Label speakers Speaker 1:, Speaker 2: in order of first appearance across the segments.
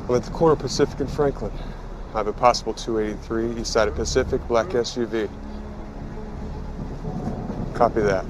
Speaker 1: I'm at the corner of Pacific and Franklin. I have a possible 283 east side of Pacific, black SUV. Copy that.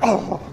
Speaker 1: Oh.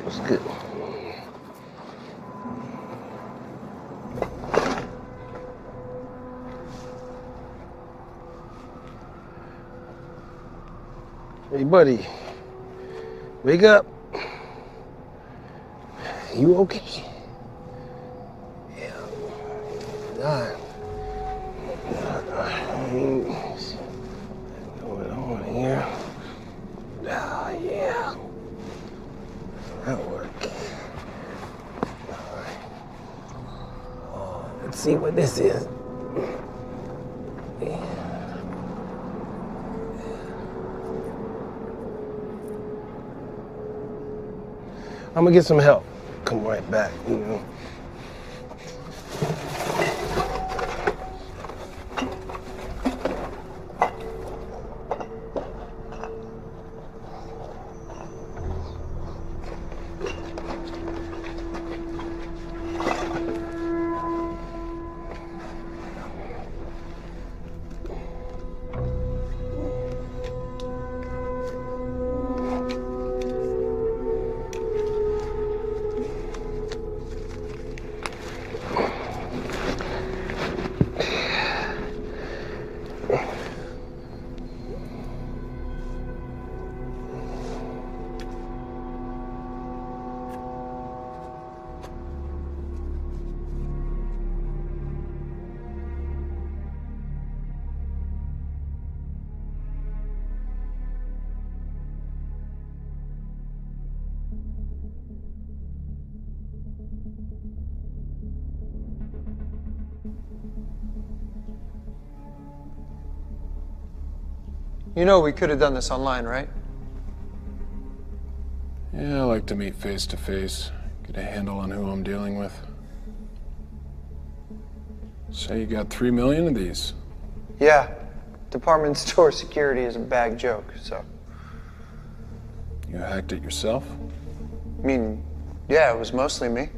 Speaker 2: What's good? Hey, buddy. Wake up. You okay? Yeah. God. What's going on here? Ah, yeah. That worked. All right. Oh, let's see what this is. Yeah. I'm gonna get some help. Come right back, you know.
Speaker 3: You know we could have done this online, right?
Speaker 4: Yeah, I like to meet face to face, get a handle on who I'm dealing with. Say you got 3 million of these.
Speaker 3: Yeah. Department store security is a bag joke, so.
Speaker 4: You hacked it yourself?
Speaker 3: I mean, yeah, it was mostly me.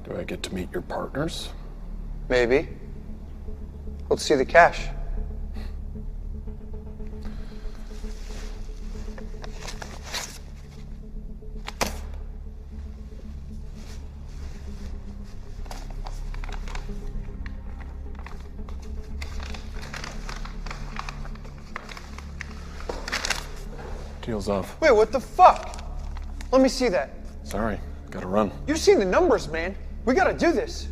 Speaker 4: Do I get to meet your partners?
Speaker 3: Maybe. Let's see the cash.
Speaker 4: Deal's off.
Speaker 3: Wait, what the fuck? Let me see that.
Speaker 4: Sorry, gotta run.
Speaker 3: You've seen the numbers, man. We gotta do this.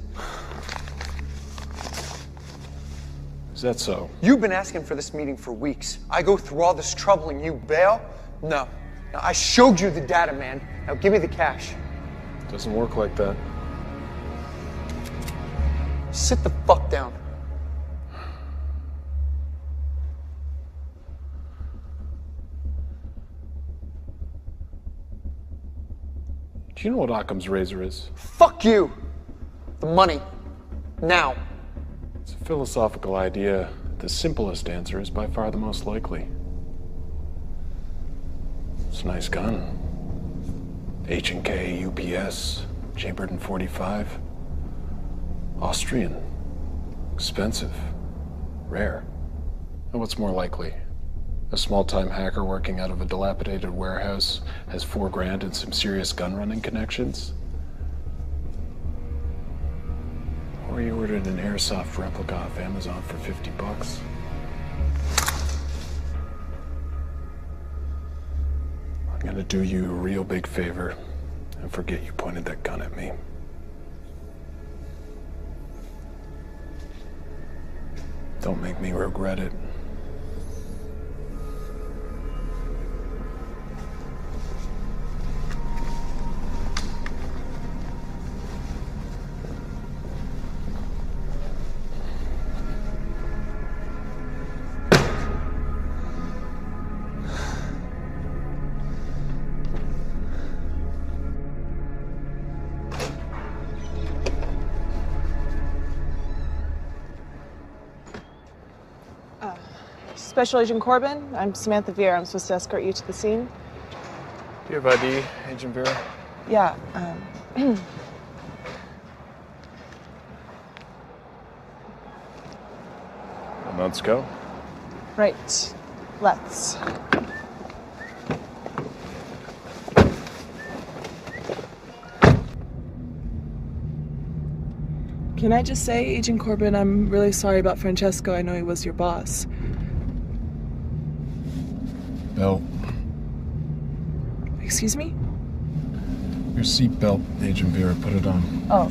Speaker 4: Is that so?
Speaker 3: You've been asking for this meeting for weeks. I go through all this trouble and you bail? No. Now, I showed you the data, man. Now give me the cash.
Speaker 4: Doesn't work like that.
Speaker 3: Sit the fuck down.
Speaker 4: Do you know what Occam's razor is?
Speaker 3: Fuck you. The money. Now.
Speaker 4: It's a philosophical idea. The simplest answer is by far the most likely. It's a nice gun. H&K, UPS, chambered in .45. Austrian. Expensive. Rare. And what's more likely? A small-time hacker working out of a dilapidated warehouse has $4 grand and some serious gun-running connections? Or you ordered an airsoft replica off Amazon for $50. I'm gonna do you a real big favor and forget you pointed that gun at me. Don't make me regret it.
Speaker 5: Special Agent Corbin, I'm Samantha Vieira. I'm supposed to escort you to the scene.
Speaker 4: Do you have ID, Agent Vera?
Speaker 5: Yeah,
Speaker 4: Then let's go.
Speaker 5: right. Let's. Can I just say, Agent Corbin, I'm really sorry about Francesco. I know he was your boss.
Speaker 4: Belt.
Speaker 5: Excuse me?
Speaker 4: Your seatbelt, Agent Vera. Put it on.
Speaker 5: Oh.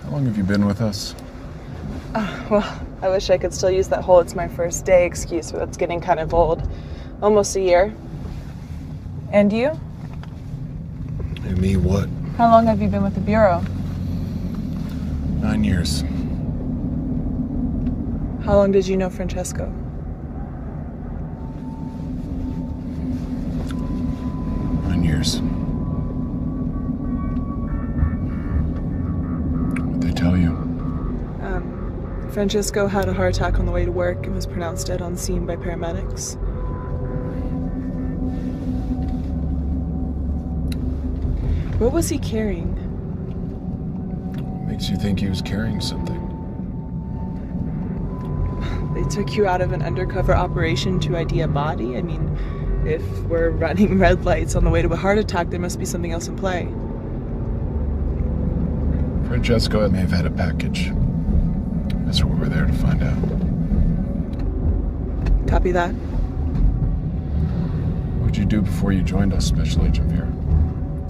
Speaker 4: How long have you been with us?
Speaker 5: Well, I wish I could still use that whole "it's my first day" excuse, but that's getting kind of old. Almost a year. And you?
Speaker 4: And me what?
Speaker 5: How long have you been with the Bureau?
Speaker 4: 9 years.
Speaker 5: How long did you know Francesco?
Speaker 4: 9 years. What'd they tell you?
Speaker 5: Francesco had a heart attack on the way to work and was pronounced dead on scene by paramedics. What was he carrying?
Speaker 4: Makes you think he was carrying something.
Speaker 5: They took you out of an undercover operation to ID a body? I mean, if we're running red lights on the way to a heart attack, there must be something else in play.
Speaker 4: Francesco may have had a package. That's what we're there to find out.
Speaker 5: Copy that.
Speaker 4: What'd you do before you joined us, Special Agent Vera?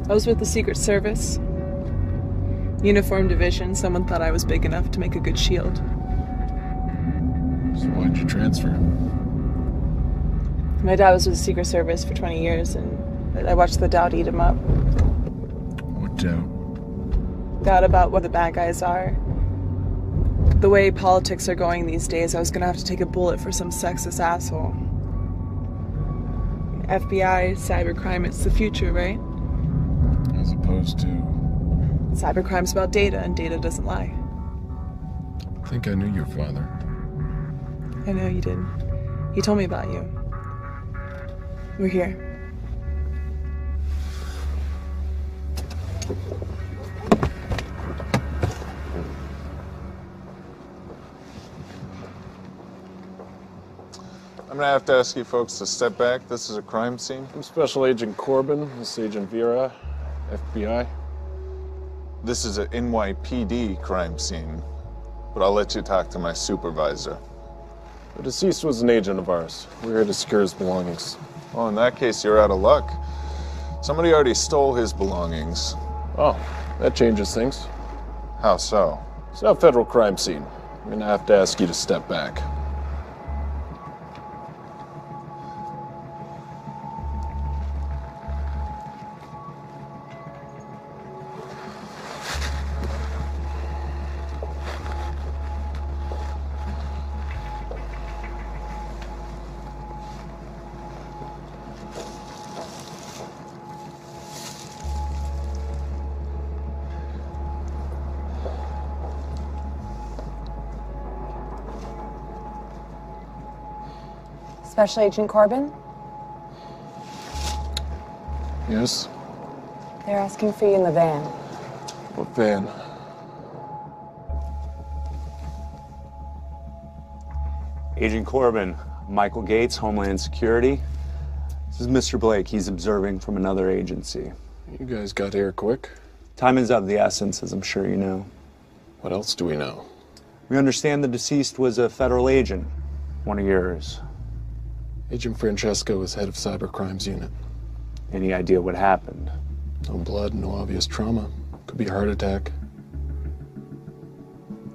Speaker 5: I was with the Secret Service. Uniform Division. Someone thought I was big enough to make a good shield.
Speaker 4: So why'd you transfer?
Speaker 5: My dad was with the Secret Service for 20 years, and I watched the Doubt eat him up.
Speaker 4: What doubt?
Speaker 5: Doubt about what the bad guys are. The way politics are going these days, I was gonna have to take a bullet for some sexist asshole. FBI, cybercrime, it's the future, right?
Speaker 4: As opposed to...
Speaker 5: Cybercrime's about data, and data doesn't lie.
Speaker 4: I think I knew your father.
Speaker 5: I know you did. He told me about you. We're here.
Speaker 6: I'm gonna have to ask you folks to step back. This is a crime scene.
Speaker 4: I'm Special Agent Corbin. This is Agent Vera, FBI.
Speaker 6: This is an NYPD crime scene, but I'll let you talk to my supervisor.
Speaker 4: The deceased was an agent of ours. We're here to secure his belongings.
Speaker 6: Well, in that case, you're out of luck. Somebody already stole his belongings.
Speaker 4: Oh, that changes things.
Speaker 6: How so?
Speaker 4: It's not a federal crime scene. I'm gonna have to ask you to step back.
Speaker 7: Special Agent Corbin?
Speaker 4: Yes?
Speaker 7: They're asking for you in the van.
Speaker 4: What van?
Speaker 8: Agent Corbin, Michael Gates, Homeland Security. This is Mr. Blake. He's observing from another agency.
Speaker 4: You guys got here quick.
Speaker 8: Time is of the essence, as I'm sure you know.
Speaker 4: What else do we know?
Speaker 8: We understand the deceased was a federal agent, one of yours.
Speaker 4: Agent Francesco is head of Cybercrimes Unit.
Speaker 8: Any idea what happened?
Speaker 4: No blood, no obvious trauma. Could be a heart attack.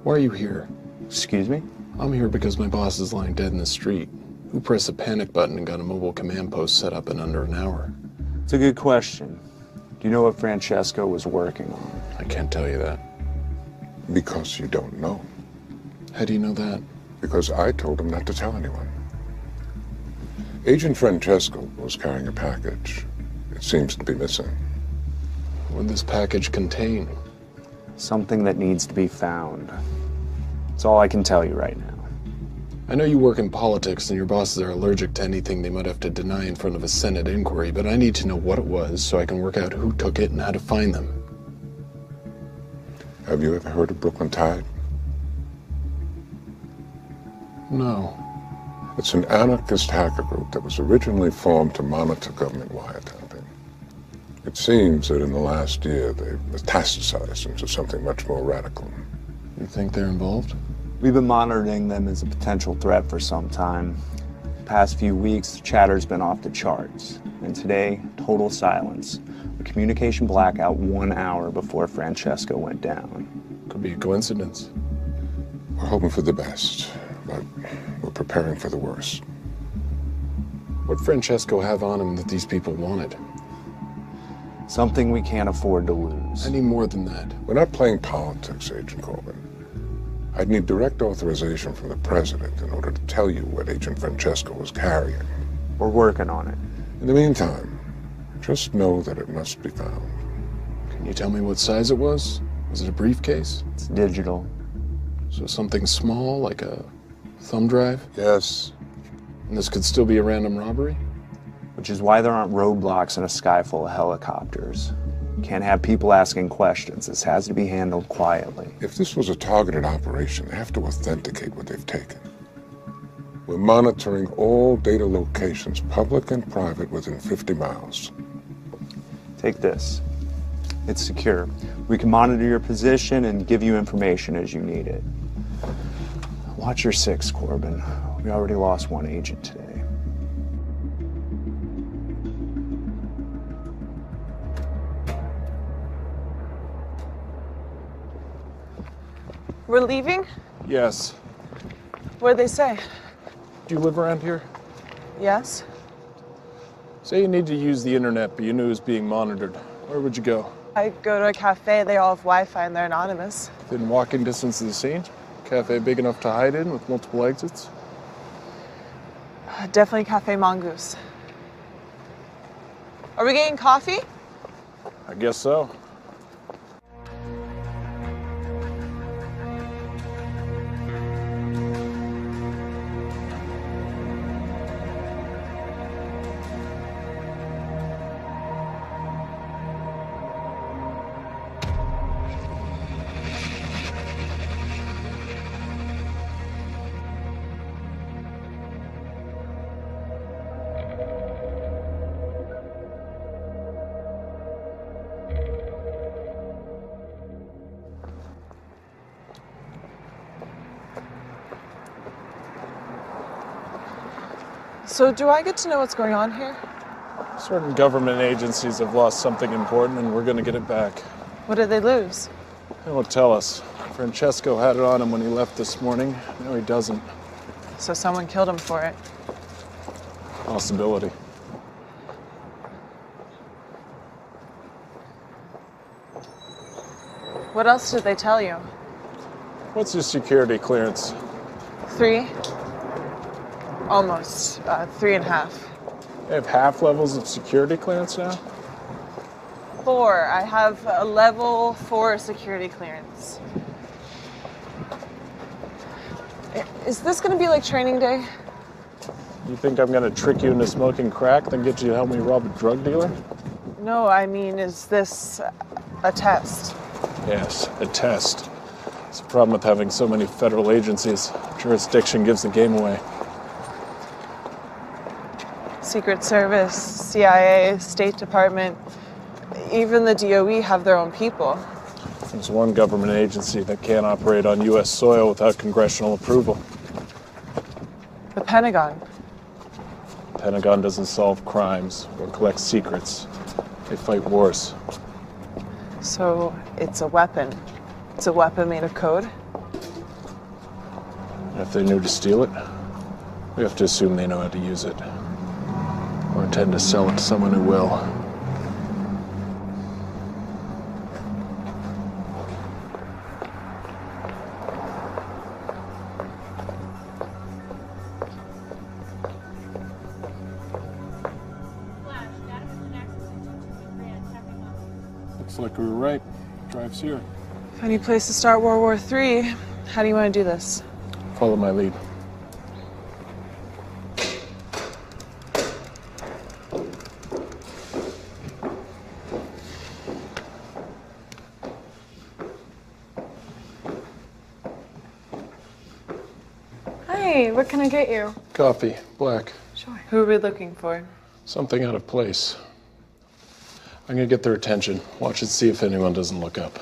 Speaker 4: Why are you here?
Speaker 8: Excuse me?
Speaker 4: I'm here because my boss is lying dead in the street. Who pressed the panic button and got a mobile command post set up in under an hour?
Speaker 8: It's a good question. Do you know what Francesco was working on?
Speaker 4: I can't tell you that.
Speaker 9: Because you don't know.
Speaker 4: How do you know that?
Speaker 9: Because I told him not to tell anyone. Agent Francesco was carrying a package. It seems to be missing.
Speaker 4: What would this package contain?
Speaker 8: Something that needs to be found. That's all I can tell you right now.
Speaker 4: I know you work in politics and your bosses are allergic to anything they might have to deny in front of a Senate inquiry, but I need to know what it was so I can work out who took it and how to find them.
Speaker 9: Have you ever heard of Brooklyn Tide?
Speaker 4: No.
Speaker 9: It's an anarchist hacker group that was originally formed to monitor government wiretapping. It seems that in the last year they've metastasized into something much more radical.
Speaker 4: You think they're involved?
Speaker 8: We've been monitoring them as a potential threat for some time. The past few weeks, the chatter's been off the charts. And today, total silence. A communication blackout 1 hour before Francesco went down.
Speaker 4: Could be a coincidence.
Speaker 9: We're hoping for the best, but we're preparing for the worst.
Speaker 4: What'd Francesco have on him that these people wanted?
Speaker 8: Something we can't afford to lose.
Speaker 4: I need more than that.
Speaker 9: We're not playing politics, Agent Corbin. I'd need direct authorization from the president in order to tell you what Agent Francesco was carrying.
Speaker 8: We're working on it.
Speaker 9: In the meantime, just know that it must be found.
Speaker 4: Can you tell me what size it was? Was it a briefcase?
Speaker 8: It's digital.
Speaker 4: So something small, like a thumb drive?
Speaker 9: Yes.
Speaker 4: And this could still be a random robbery?
Speaker 8: Which is why there aren't roadblocks in a sky full of helicopters. You can't have people asking questions. This has to be handled quietly.
Speaker 9: If this was a targeted operation, they have to authenticate what they've taken. We're monitoring all data locations, public and private, within 50 miles.
Speaker 8: Take this. It's secure. We can monitor your position and give you information as you need it. Watch your six, Corbin. We already lost one agent today.
Speaker 5: We're leaving?
Speaker 4: Yes.
Speaker 5: What'd they say?
Speaker 4: Do you live around here?
Speaker 5: Yes?
Speaker 4: Say you need to use the internet, but you knew it was being monitored. Where would you go?
Speaker 5: I go to a cafe, they all have Wi-Fi and they're anonymous.
Speaker 4: Within walking distance of the scene? Cafe big enough to hide in with multiple exits?
Speaker 5: Definitely Cafe Mongoose. Are we getting coffee?
Speaker 4: I guess so.
Speaker 5: So do I get to know what's going on here?
Speaker 4: Certain government agencies have lost something important and we're gonna get it back.
Speaker 5: What did they lose?
Speaker 4: They won't tell us. Francesco had it on him when he left this morning. Now he doesn't.
Speaker 5: So someone killed him for it.
Speaker 4: Possibility.
Speaker 5: What else did they tell you?
Speaker 4: What's your security clearance?
Speaker 5: 3? Almost. 3.5.
Speaker 4: They have half levels of security clearance now?
Speaker 5: 4. I have a level 4 security clearance. Is this gonna be like training day?
Speaker 4: You think I'm gonna trick you into smoking crack, then get you to help me rob a drug dealer?
Speaker 5: No, I mean, is this a test?
Speaker 4: Yes, a test. It's a problem with having so many federal agencies. Jurisdiction gives the game away.
Speaker 5: Secret Service, CIA, State Department, even the DOE have their own people.
Speaker 4: There's one government agency that can't operate on U.S. soil without congressional approval.
Speaker 5: The Pentagon.
Speaker 4: The Pentagon doesn't solve crimes or collect secrets. They fight wars.
Speaker 5: So it's a weapon. It's a weapon made of code?
Speaker 4: And if they knew to steal it, we have to assume they know how to use it. Or intend to sell it to someone who will. Looks like we were right. Drive's here.
Speaker 5: Any place to start World War III? How do you want to do this?
Speaker 4: Follow my lead.
Speaker 10: Hey, what can I get you?
Speaker 4: Coffee, black.
Speaker 10: Sure.
Speaker 5: Who are we looking for?
Speaker 4: Something out of place. I'm gonna get their attention. Watch and see if anyone doesn't look up.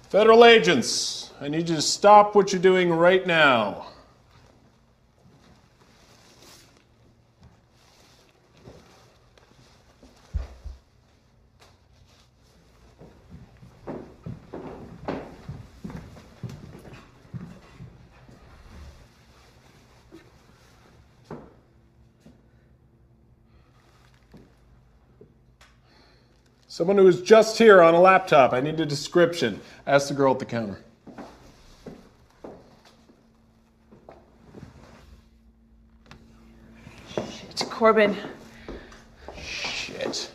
Speaker 4: Federal agents, I need you to stop what you're doing right now. Someone who was just here on a laptop. I need a description. Ask the girl at the counter.
Speaker 5: Shit, Corbin.
Speaker 4: Shit.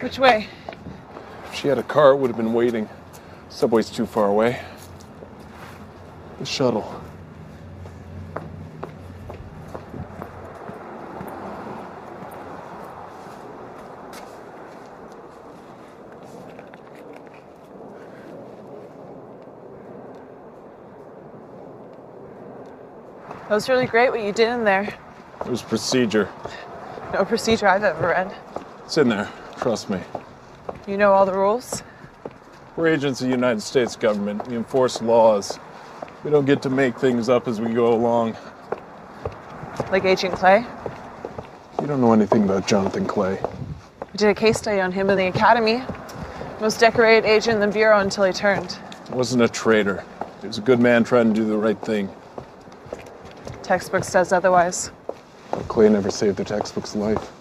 Speaker 5: Which way?
Speaker 4: If she had a car, it would have been waiting. Subway's too far away. The shuttle.
Speaker 5: That was really great what you did in there.
Speaker 4: It was procedure.
Speaker 5: No procedure I've ever read.
Speaker 4: It's in there. Trust me.
Speaker 5: You know all the rules?
Speaker 4: We're agents of the United States government. We enforce laws. We don't get to make things up as we go along.
Speaker 5: Like Agent Clay?
Speaker 4: You don't know anything about Jonathan Clay.
Speaker 5: We did a case study on him in the academy. Most decorated agent in the Bureau until he turned.
Speaker 4: He wasn't a traitor. He was a good man trying to do the right thing.
Speaker 5: Textbook says otherwise.
Speaker 4: Clay never saved the textbook's life.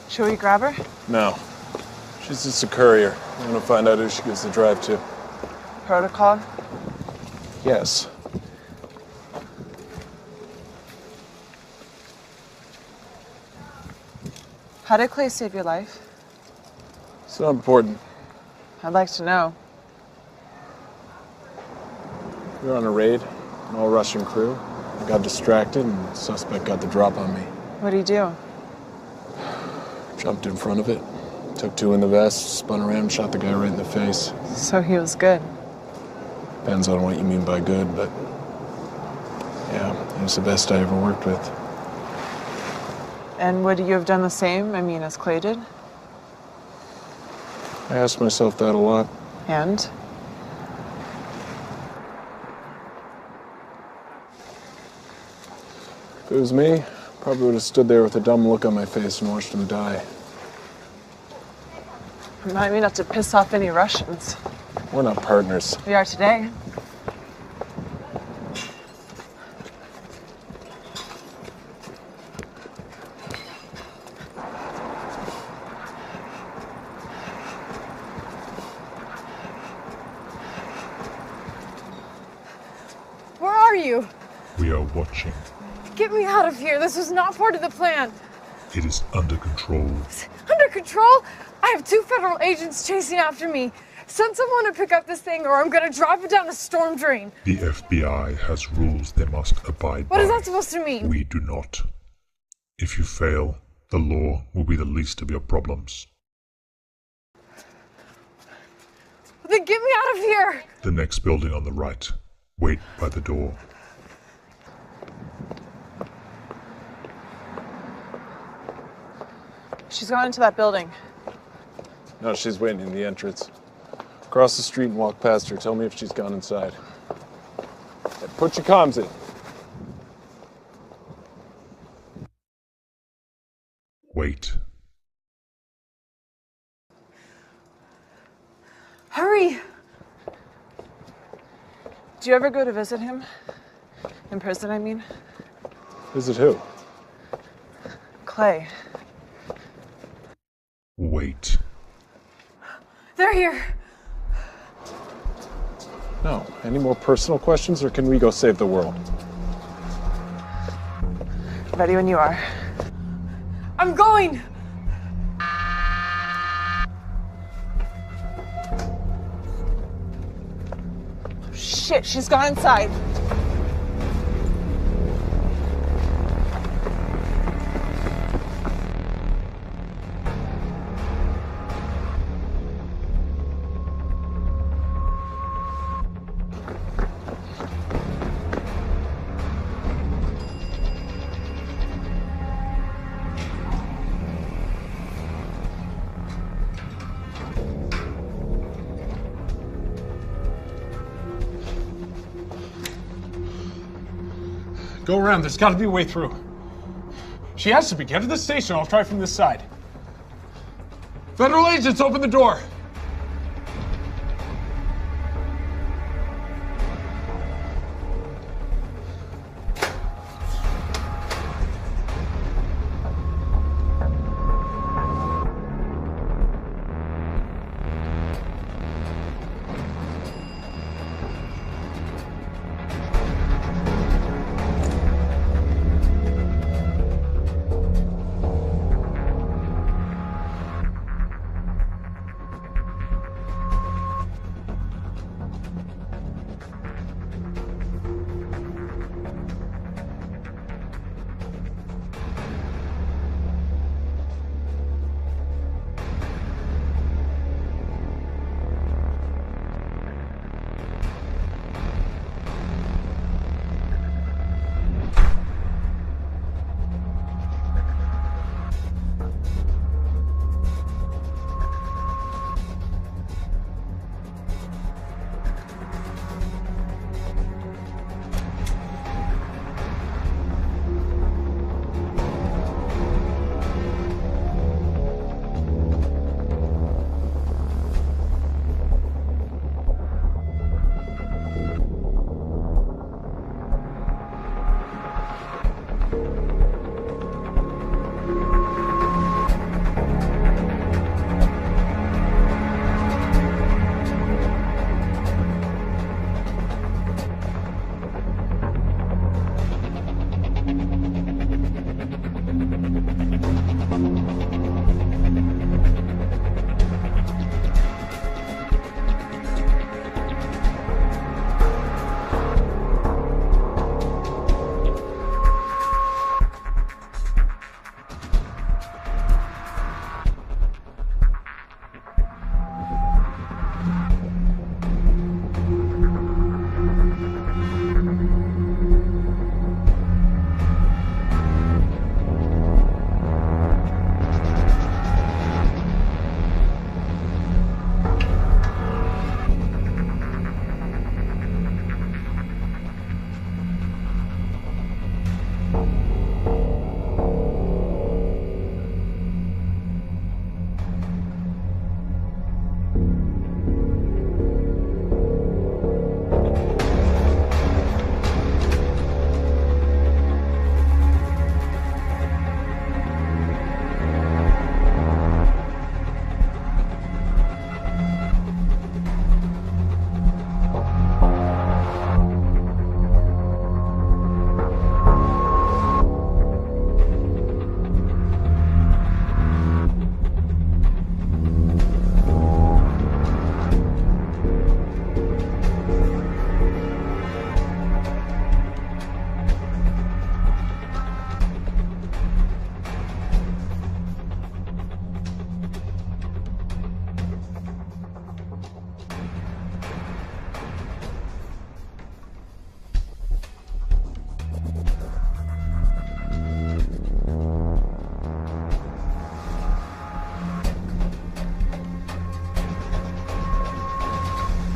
Speaker 5: Should we grab her?
Speaker 4: No. She's just a courier. I'm gonna find out who she gives the drive to.
Speaker 5: Protocol?
Speaker 4: Yes.
Speaker 5: How did Clay save your life?
Speaker 4: It's not important.
Speaker 5: I'd like to know.
Speaker 4: We were on a raid, an all-Russian crew. I got distracted and the suspect got the drop on me.
Speaker 5: What'd he do?
Speaker 4: Jumped in front of it, took two in the vest, spun around, shot the guy right in the face.
Speaker 5: So he was good.
Speaker 4: Depends on what you mean by good, but yeah, he was the best I ever worked with.
Speaker 5: And would you have done the same, as Clay did?
Speaker 4: I asked myself that a lot.
Speaker 5: And?
Speaker 4: If it was me, probably would have stood there with a dumb look on my face and watched him die.
Speaker 5: Remind me not to piss off any Russians.
Speaker 4: We're not partners.
Speaker 5: We are today.
Speaker 10: Where are you?
Speaker 11: We are watching.
Speaker 10: Get me out of here. This was not part of the plan.
Speaker 11: It is under control.
Speaker 10: Under control? I have 2 federal agents chasing after me. Send someone to pick up this thing or I'm gonna drop it down a storm drain.
Speaker 11: The FBI has rules they must abide by.
Speaker 10: What is that supposed to mean?
Speaker 11: We do not. If you fail, the law will be the least of your problems.
Speaker 10: Then get me out of here!
Speaker 11: The next building on the right. Wait by the door.
Speaker 5: She's gone into that building.
Speaker 4: No, she's waiting in the entrance. Cross the street and walk past her. Tell me if she's gone inside. Hey, put your comms in.
Speaker 11: Wait.
Speaker 10: Hurry!
Speaker 5: Do you ever go to visit him? In prison, I mean?
Speaker 4: Visit who?
Speaker 5: Clay.
Speaker 11: Wait.
Speaker 10: They're here.
Speaker 4: No. Any more personal questions, or can we go save the world?
Speaker 5: Ready when you are.
Speaker 10: I'm going!
Speaker 5: Shit, she's gone inside.
Speaker 12: Go around. There's got to be a way through. She has to be. Get to the station. I'll try from this side. Federal agents, open the door.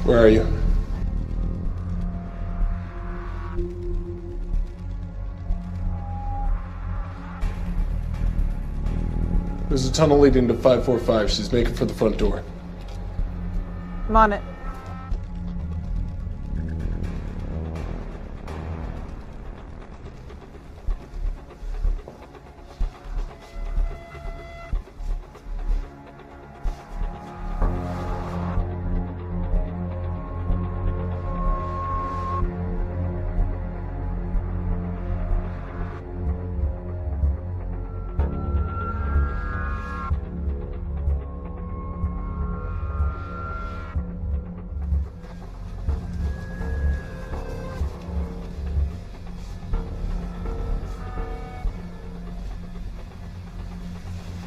Speaker 2: Where are you?
Speaker 4: There's a tunnel leading to 545. She's making for the front door.
Speaker 5: I'm on it.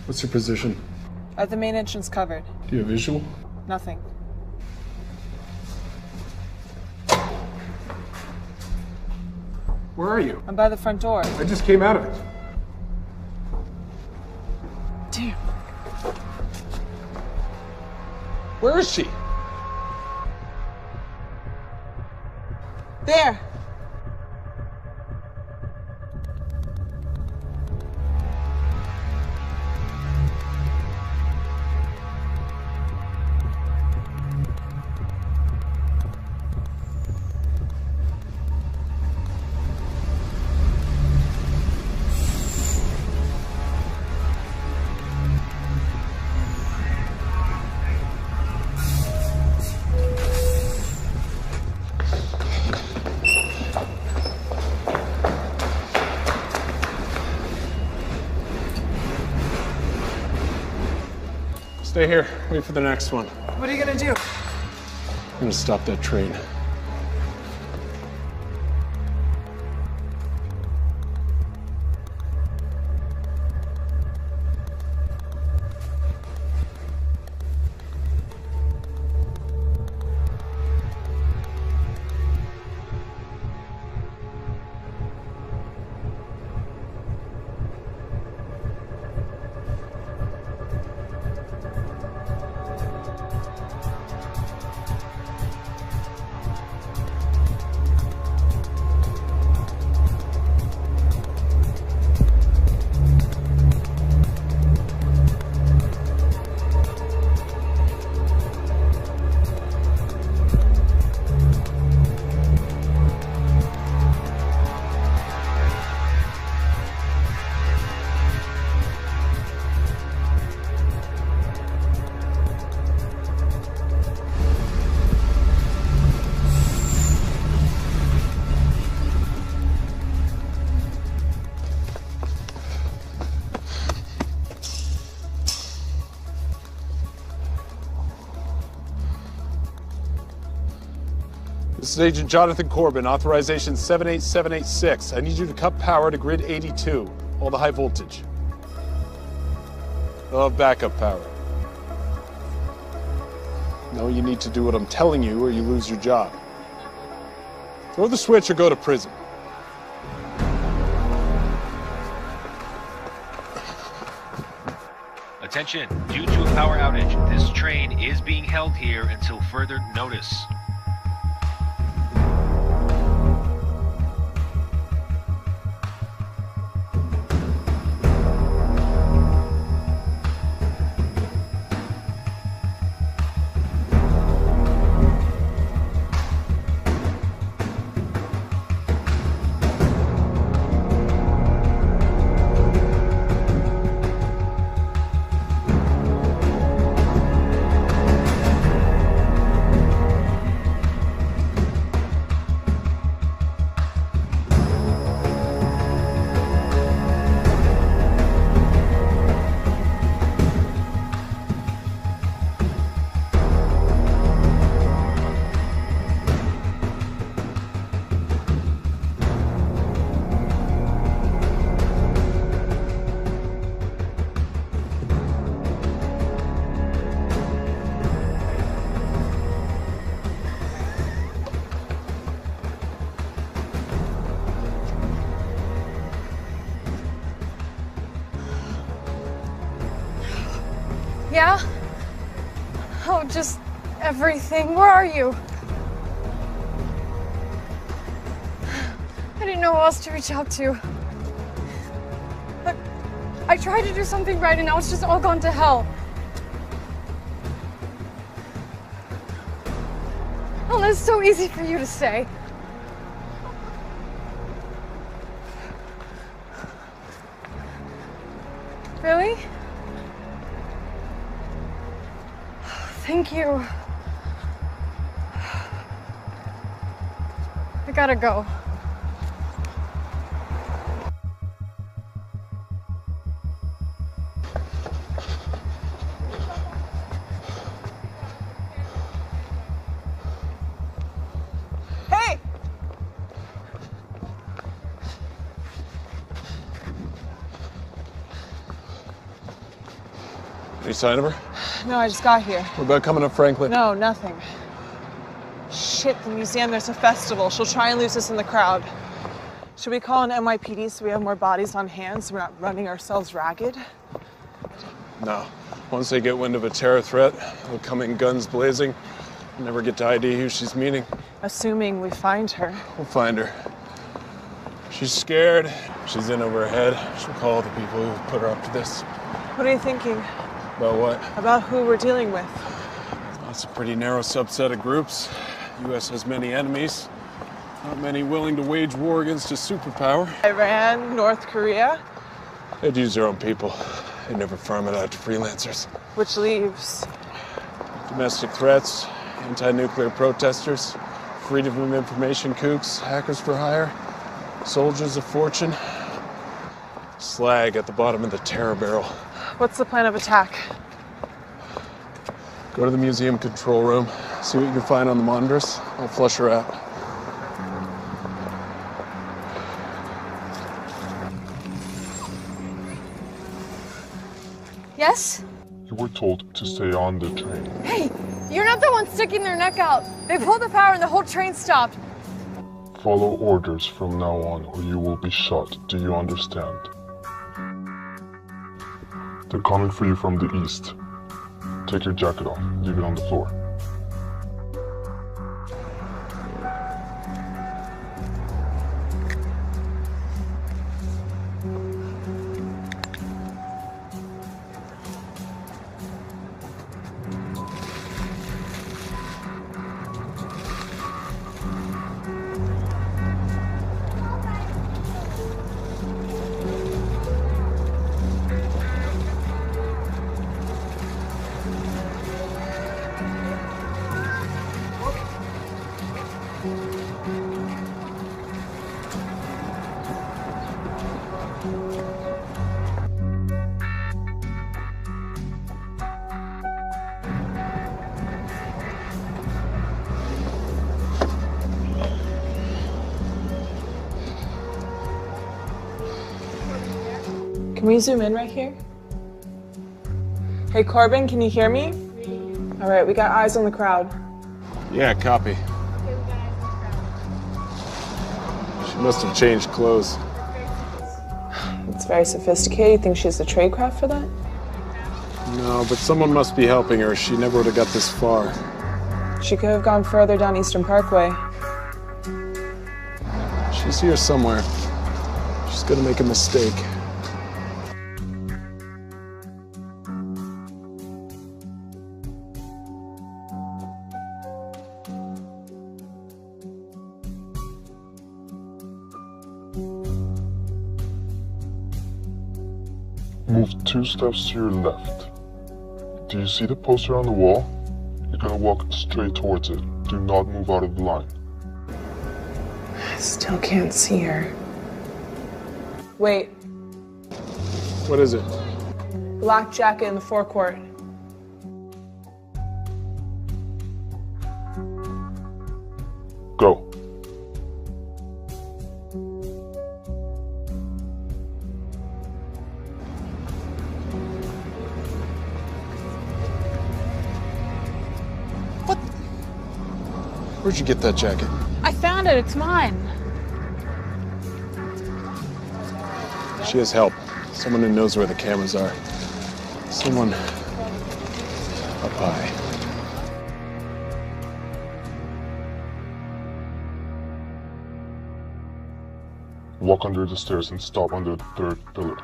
Speaker 4: What's your position?
Speaker 5: The main entrance covered.
Speaker 4: Do you have visual?
Speaker 5: Nothing.
Speaker 12: Where are you?
Speaker 5: I'm by the front door.
Speaker 12: I just came out of it.
Speaker 5: Damn.
Speaker 12: Where is she?
Speaker 5: There.
Speaker 4: Stay here. Wait for the next one.
Speaker 5: What are you gonna do?
Speaker 4: I'm gonna stop that train.
Speaker 6: This is Agent Jonathan Corbin, authorization 78786. I need you to cut power to grid 82, all the high voltage. They'll have backup power. No, you need to do what I'm telling you or you lose your job. Throw the switch or go to prison.
Speaker 13: Attention, due to a power outage, this train is being held here until further notice.
Speaker 10: Yeah? Oh, just everything. Where are you? I didn't know who else to reach out to. I tried to do something right and now it's just all gone to hell. Oh, that's so easy for you to say. Really? Thank you. I gotta go.
Speaker 5: Hey!
Speaker 6: Any sign of her?
Speaker 5: No, I just got here.
Speaker 6: What about coming to Franklin?
Speaker 5: No, nothing. Shit, the museum, there's a festival. She'll try and lose us in the crowd. Should we call an NYPD so we have more bodies on hand so we're not running ourselves ragged?
Speaker 6: No. Once they get wind of a terror threat, they'll come in guns blazing. Never get to ID who she's meeting.
Speaker 5: Assuming we find her.
Speaker 6: We'll find her. She's scared. She's in over her head. She'll call the people who put her up to this.
Speaker 5: What are you thinking?
Speaker 6: About what?
Speaker 5: About who we're dealing with.
Speaker 6: That's a pretty narrow subset of groups. The U.S. has many enemies. Not many willing to wage war against a superpower.
Speaker 5: Iran, North Korea.
Speaker 6: They'd use their own people. They'd never farm it out to freelancers.
Speaker 5: Which leaves
Speaker 6: domestic threats, anti-nuclear protesters, freedom of information kooks, hackers for hire, soldiers of fortune, slag at the bottom of the terror barrel.
Speaker 5: What's the plan of attack?
Speaker 6: Go to the museum control room, see what you can find on the monitors. I'll flush her out.
Speaker 10: Yes?
Speaker 11: You were told to stay on the train.
Speaker 10: Hey, you're not the one sticking their neck out. They pulled the power and the whole train stopped.
Speaker 11: Follow orders from now on or you will be shot. Do you understand? They're coming for you from the east. Take your jacket off. Leave it on the floor.
Speaker 5: Can we zoom in right here? Hey, Corbin, can you hear me? All right, we got eyes on the crowd.
Speaker 6: Yeah, copy. She must have changed clothes.
Speaker 5: It's very sophisticated. You think she has a tradecraft for that?
Speaker 6: No, but someone must be helping her. She never would have got this far.
Speaker 5: She could have gone further down Eastern Parkway.
Speaker 6: She's here somewhere. She's gonna make a mistake.
Speaker 11: Move 2 steps to your left. Do you see the poster on the wall? You're gonna walk straight towards it. Do not move out of the line.
Speaker 5: I still can't see her. Wait,
Speaker 6: What is it?
Speaker 5: black jacket in the forecourt.
Speaker 11: Go.
Speaker 6: Where'd you get that jacket?
Speaker 10: I found it. It's mine.
Speaker 6: She has help. Someone who knows where the cameras are. Someone up high.
Speaker 11: Walk under the stairs and stop under the third pillar.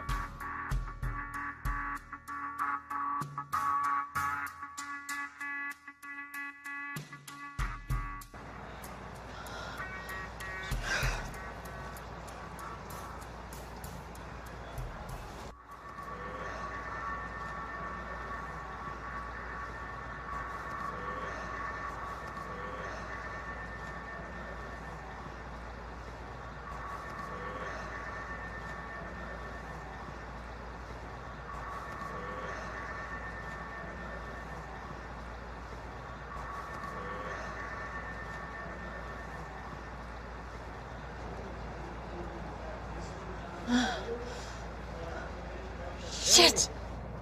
Speaker 10: Shit!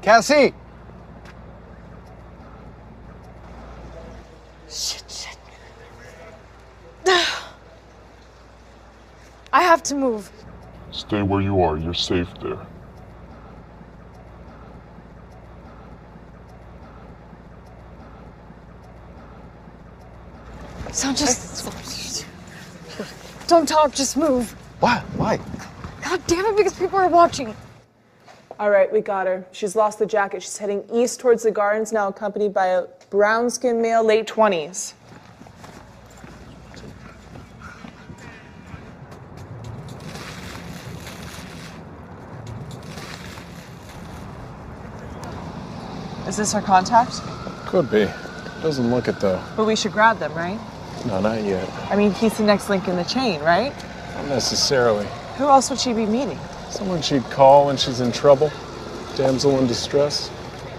Speaker 3: Cassie!
Speaker 10: Shit. I have to move.
Speaker 11: Stay where you are. You're safe there.
Speaker 10: So just... Don't talk, just move.
Speaker 2: Why? Why?
Speaker 10: God damn it, because people are watching.
Speaker 5: All right, we got her. She's lost the jacket. She's heading east towards the gardens, now accompanied by a brown-skinned male, late 20s. Is this her contact?
Speaker 4: Could be. Doesn't look it, though.
Speaker 5: But we should grab them, right?
Speaker 4: No, not yet.
Speaker 5: I mean, he's the next link in the chain, right?
Speaker 4: Not necessarily.
Speaker 5: Who else would she be meeting?
Speaker 4: Someone she'd call when she's in trouble. Damsel in distress.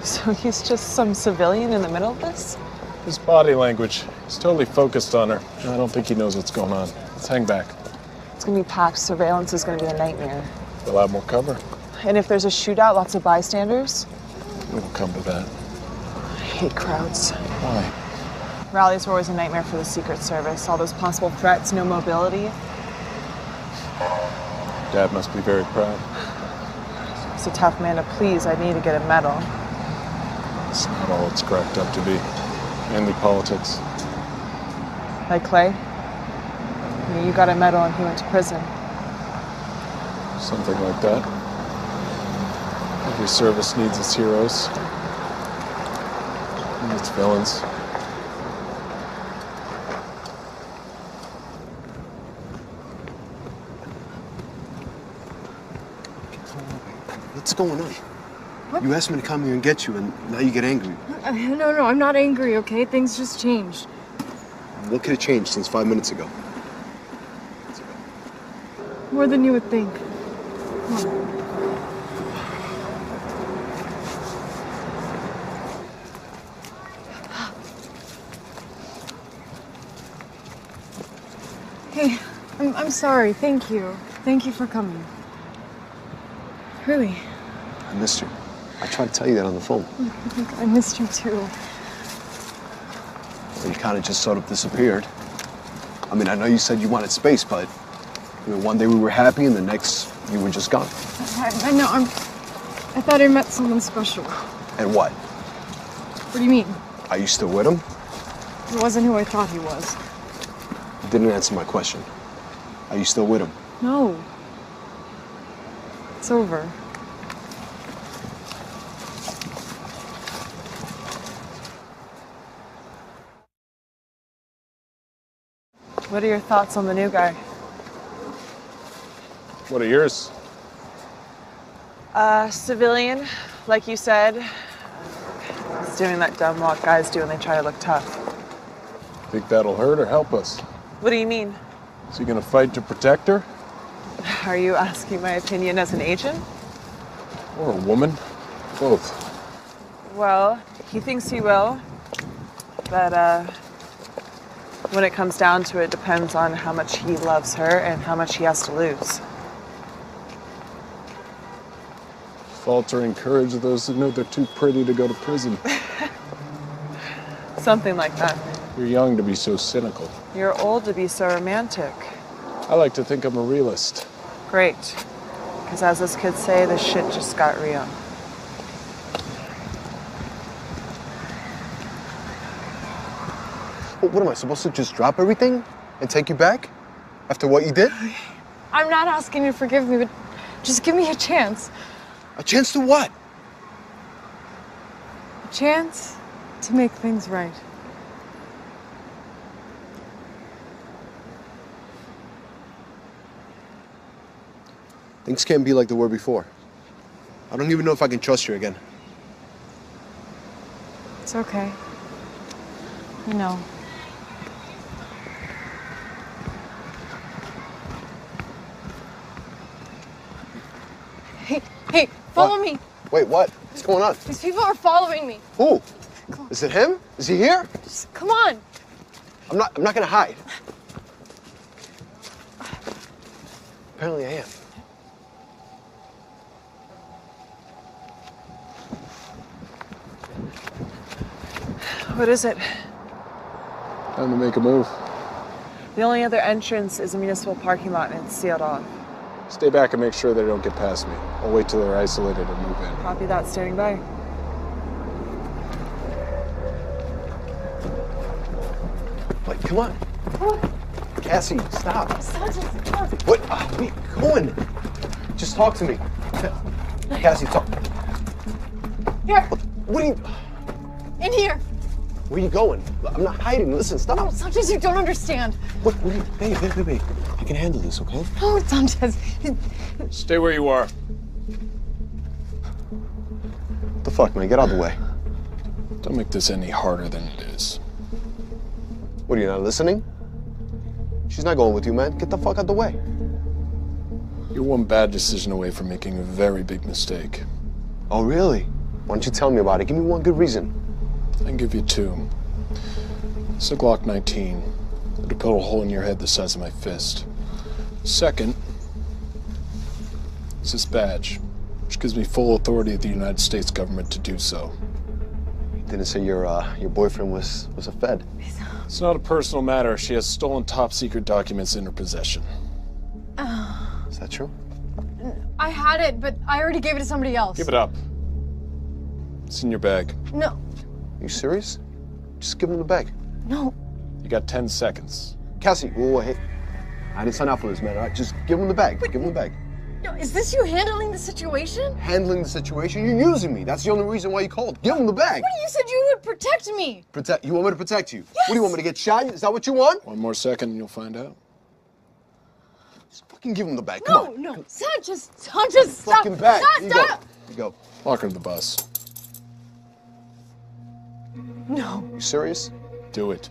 Speaker 5: So he's just some civilian in the middle of this?
Speaker 4: His body language. He's totally focused on her. I don't think he knows what's going on. Let's hang back.
Speaker 5: It's gonna be packed. Surveillance is gonna be a nightmare.
Speaker 4: We'll have more cover.
Speaker 5: And if there's a shootout, lots of bystanders?
Speaker 4: It'll come to that.
Speaker 5: I hate crowds.
Speaker 4: Why?
Speaker 5: Rallies were always a nightmare for the Secret Service. All those possible threats, no mobility.
Speaker 4: Dad must be very proud.
Speaker 5: He's a tough man to please. I need to get a medal.
Speaker 4: It's not all it's cracked up to be. Mainly politics.
Speaker 5: Like Clay? I mean, you got a medal and he went to prison.
Speaker 4: Something like that. Every service needs its heroes. And its villains.
Speaker 2: What's going on?
Speaker 10: What?
Speaker 2: You asked me to come here and get you, and now you get angry.
Speaker 10: No, I'm not angry, okay? Things just changed.
Speaker 2: What could have changed since 5 minutes ago?
Speaker 10: More than you would think. Come on. Hey, I'm sorry. Thank you. Thank you for coming. Really.
Speaker 2: I missed you. I tried to tell you that on the phone.
Speaker 10: I missed you too.
Speaker 2: Well, you kind of just sort of disappeared. I mean, I know you said you wanted space, but I mean, one day we were happy, and the next you were just gone.
Speaker 10: I know. I thought I met someone special.
Speaker 2: And what?
Speaker 10: What do you mean?
Speaker 2: Are you still with him?
Speaker 10: He wasn't who I thought he was.
Speaker 2: You didn't answer my question. Are you still with him?
Speaker 10: No. It's over.
Speaker 5: What are your thoughts on the new guy?
Speaker 4: What are yours?
Speaker 5: Civilian, like you said. He's doing that dumb what guys do when they try to look tough.
Speaker 4: Think that'll hurt or help us?
Speaker 5: What do you mean?
Speaker 4: Is he gonna fight to protect her?
Speaker 5: Are you asking my opinion as an agent?
Speaker 4: Or a woman? Both.
Speaker 5: Well, he thinks he will, but when it comes down to it, depends on how much he loves her and how much he has to lose.
Speaker 4: Faltering courage of those who know they're too pretty to go to prison.
Speaker 5: Something like that.
Speaker 4: You're young to be so cynical.
Speaker 5: You're old to be so romantic.
Speaker 4: I like to think I'm a realist.
Speaker 5: Great. Because as those kids say, this shit just got real.
Speaker 2: What am I supposed to just drop everything and take you back? After what you did?
Speaker 10: I'm not asking you to forgive me, but just give me a chance.
Speaker 2: A chance to what?
Speaker 10: A chance to make things right.
Speaker 2: Things can't be like they were before. I don't even know if I can trust you again.
Speaker 10: It's okay. I know. Hey, follow me.
Speaker 2: Wait, what? What's going on?
Speaker 10: These people are following me.
Speaker 2: Who? Is it him? Is he here?
Speaker 10: Just come on.
Speaker 2: I'm not gonna hide. Apparently I am.
Speaker 5: What is it?
Speaker 4: Time to make a move.
Speaker 5: The only other entrance is a municipal parking lot and it's sealed off.
Speaker 4: Stay back and make sure they don't get past me. I'll wait till they're isolated and move in.
Speaker 5: Copy that, standing by.
Speaker 2: Wait, come on.
Speaker 10: Come on.
Speaker 2: Cassie, stop.
Speaker 10: Sanchez, come on.
Speaker 2: What? Wait, come on. Just talk to me. Cassie, talk.
Speaker 10: Here.
Speaker 2: What are you...
Speaker 10: In here.
Speaker 2: Where are you going? I'm not hiding. Listen, stop.
Speaker 10: No, Sanchez, you don't understand.
Speaker 2: What are you... Babe. I can handle this, okay?
Speaker 10: No, Sanchez.
Speaker 6: Stay where you are.
Speaker 2: What the fuck, man? Get out of the way.
Speaker 4: Don't make this any harder than it is.
Speaker 2: What, are you not listening? She's not going with you, man. Get the fuck out the way.
Speaker 4: You're one bad decision away from making a very big mistake.
Speaker 2: Oh, really? Why don't you tell me about it? Give me one good reason.
Speaker 4: I can give you two. It's a Glock 19. It'll put a hole in your head the size of my fist. Second, is this badge, which gives me full authority of the United States government to do so.
Speaker 2: You didn't say your boyfriend was a Fed.
Speaker 4: It's not a personal matter. She has stolen top-secret documents in her possession.
Speaker 2: Is that true?
Speaker 10: I had it, but I already gave it to somebody else.
Speaker 4: Give it up. It's in your bag.
Speaker 10: No.
Speaker 2: You serious? Just give him the bag.
Speaker 10: No.
Speaker 4: You got 10 seconds.
Speaker 2: Cassie, whoa, hey. I didn't sign up for this, man, all right? Just give him the bag. Give him the bag.
Speaker 10: No, is this you handling the situation?
Speaker 2: Handling the situation? You're using me. That's the only reason why you called. Give him the bag.
Speaker 10: What, you said you would protect me?
Speaker 2: You want me to protect you?
Speaker 10: Yes.
Speaker 2: What do you want me to get shot? Is that what you want?
Speaker 4: One more second and you'll find out.
Speaker 2: Just fucking give him the bag. Come on.
Speaker 10: No. Sanchez, stop.
Speaker 2: Fucking bag. Here you go.
Speaker 10: Stop.
Speaker 2: Here you go.
Speaker 4: Lock her to the bus.
Speaker 10: No.
Speaker 2: You serious?
Speaker 4: Do it.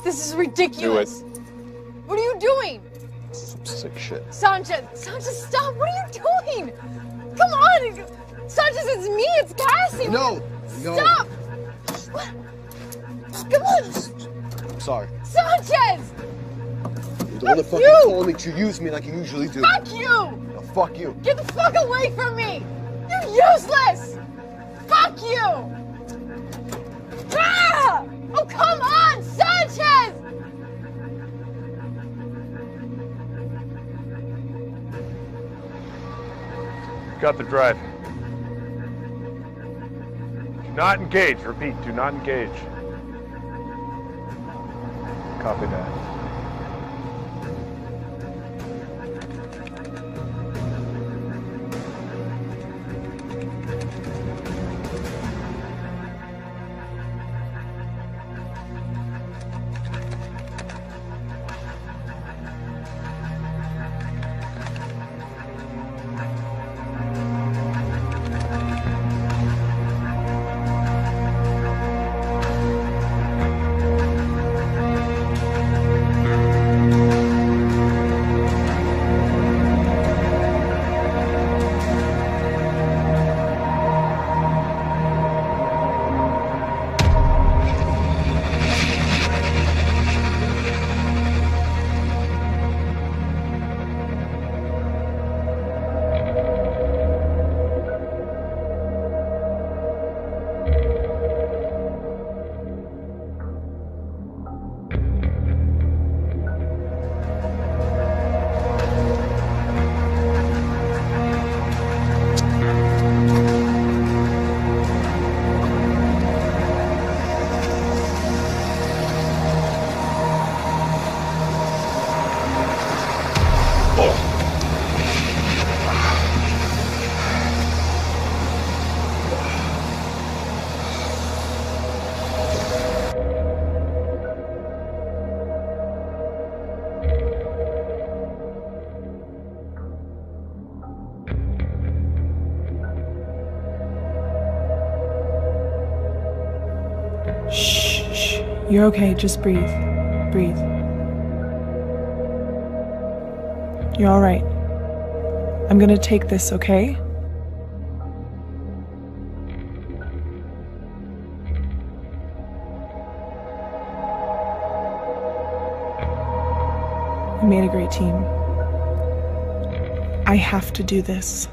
Speaker 10: This is ridiculous.
Speaker 4: Do it.
Speaker 10: What are you doing?
Speaker 2: Some sick shit.
Speaker 10: Sanchez, stop. What are you doing? Come on. Sanchez, it's me. It's Cassie.
Speaker 2: No.
Speaker 10: Stop. Come on.
Speaker 2: I'm sorry.
Speaker 10: Sanchez.
Speaker 2: You're the one that fucking told me to use me like you usually do.
Speaker 10: Fuck you.
Speaker 2: No, fuck you.
Speaker 10: Get the fuck away from me. You're useless. Fuck you. Ah! Oh, come on, Sanchez.
Speaker 6: Got the drive. Do not engage. Repeat, do not engage. Copy that.
Speaker 5: You're okay, just breathe. Breathe. You're all right. I'm gonna take this, okay? We made a great team. I have to do this.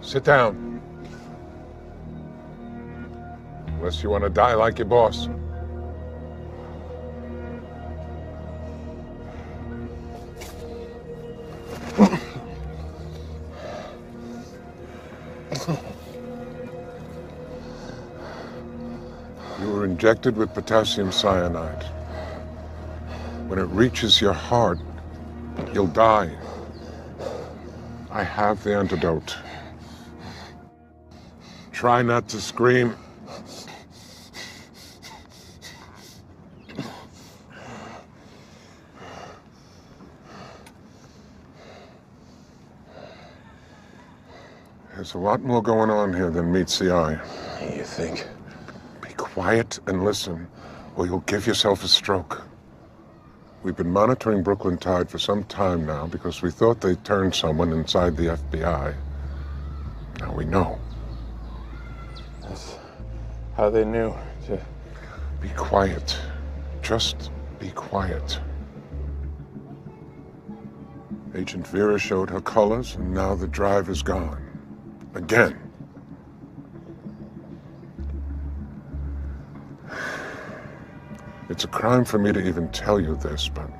Speaker 9: Sit down. Unless you want to die like your boss. You were injected with potassium cyanide. When it reaches your heart, you'll die. I have the antidote. Try not to scream. There's a lot more going on here than meets the eye. You think? Be quiet and listen, or you'll give yourself a stroke. We've been monitoring Brooklyn Tide for some time now because we thought they turned someone inside the FBI. Now we know.
Speaker 6: That's how they knew to...
Speaker 9: Be quiet. Just be quiet. Agent Vera showed her colors, and now the drive is gone. Again. It's a crime for me to even tell you this, but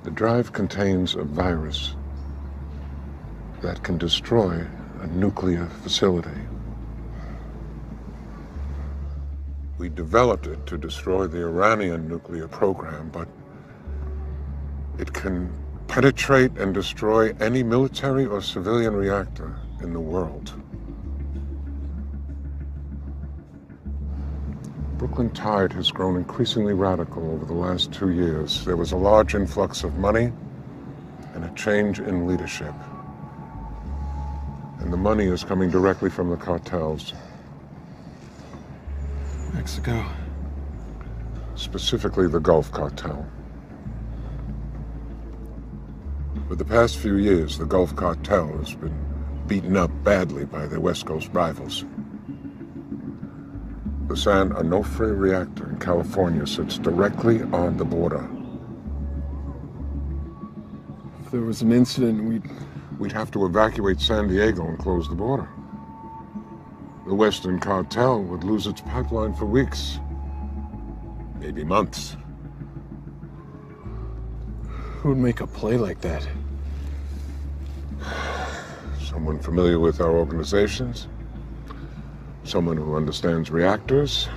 Speaker 9: the drive contains a virus that can destroy a nuclear facility. We developed it to destroy the Iranian nuclear program, but it can penetrate and destroy any military or civilian reactor in the world. Brooklyn Tide has grown increasingly radical over the last 2 years. There was a large influx of money and a change in leadership. And the money is coming directly from the cartels.
Speaker 6: Mexico.
Speaker 9: Specifically the Gulf Cartel. For the past few years, the Gulf Cartel has been beaten up badly by their West Coast rivals. The San Onofre reactor in California sits directly on the border.
Speaker 6: If there was an incident,
Speaker 9: we'd have to evacuate San Diego and close the border. The Western Cartel would lose its pipeline for weeks, maybe months.
Speaker 6: Who'd make a play like that?
Speaker 9: Someone familiar with our organizations. Someone who understands reactors.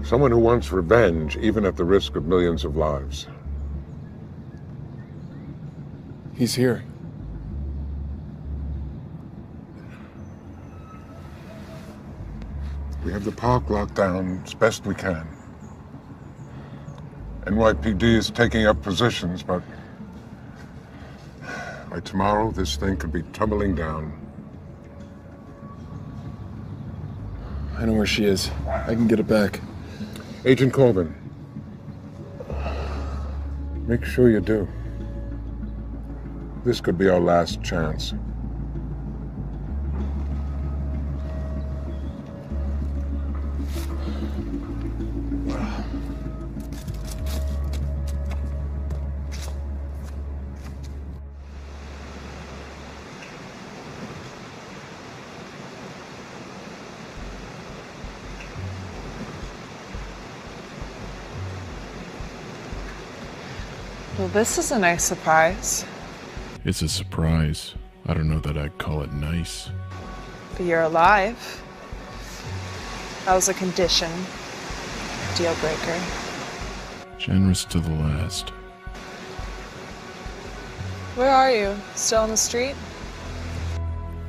Speaker 9: Someone who wants revenge, even at the risk of millions of lives.
Speaker 6: He's here.
Speaker 9: We have the park locked down as best we can. NYPD is taking up positions, but by tomorrow, this thing could be tumbling down.
Speaker 6: I know where she is. I can get it back.
Speaker 9: Agent Corbin, make sure you do. This could be our last chance.
Speaker 5: Well, this is a nice surprise.
Speaker 4: It's a surprise. I don't know that I'd call it nice.
Speaker 5: But you're alive. That was a condition. Deal breaker.
Speaker 4: Generous to the last.
Speaker 5: Where are you? Still on the street?